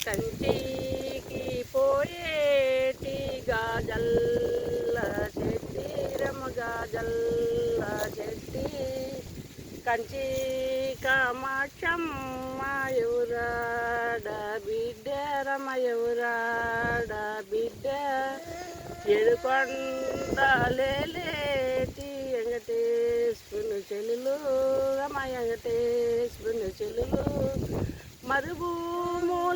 కంచికి పోయేటి గాజల్ల చెట్టి రమ గాజల్ల చెట్టి కంచి కామాక్షమ్మ ఎవరాడ బిడ్డ రమ ఎవరాడ బిడ్డ ఏడుకొండలేటి వెంకటేశ్వరుని చెల్లులు రమ వెంకటేశ్వరుని చెల్లులు మరుభూములేటి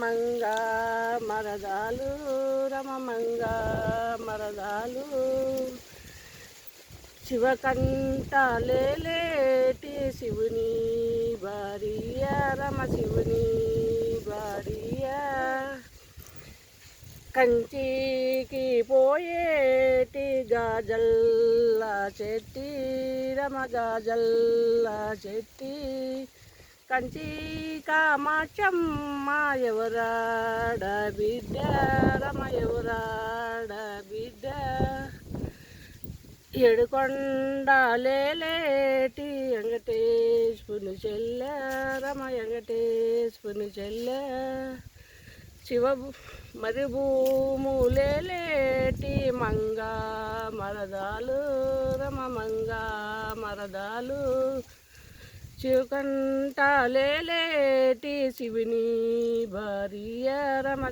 మంగ మరదాలు రమ మంగ మరదాలు శివకంఠలేటి శివుని భార్య రమ శివుని భార్య కంచికి పోయేటి గాజల్ల చెట్టి రమ గాజల్ల చెట్టి కంచి కామాక్షమ్మ ఎవరాడ బిడ్డ రమ ఎవరాడ బిడ్డ ఏడుకొండలేటి వెంకటేశ్వరుని చెల్ల రమ వెంకటేశ్వరుని చెల్ల శివ మరుభూములేటి మంగ మరదాలు రమ మంగ మరదాలు శివకంఠలేటి శివుని భార్య రమ